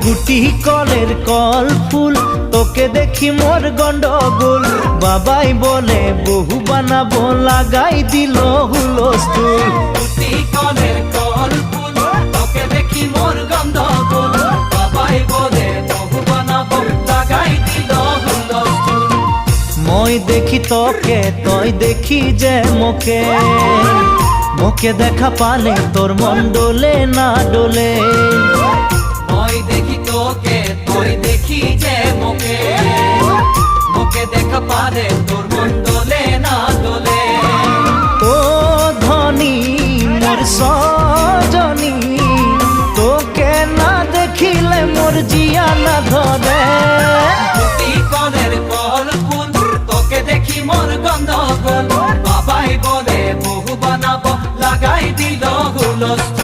গুটি কলের কল ফুল তোকে দেখি মোর গন্ডগোল বাবাই বলে বহু বানাবো লাগাই দিল হুলস্থুল গুটি কলের কল ফুল তোকে দেখি মোর গন্ডগোল বাবাই বলে বহু বানাবো লাগাই দিল হুলস্থুল মই দেখি তোকে তই দেখি যে মোকে মোকে দেখা পালে তোর মন ডোলে না ডোলে মই দেখি তোকে তুই দেখি যে মোকে মোকে দেখা পারে তোর মন দোলে না দোলে ও ধনী মোর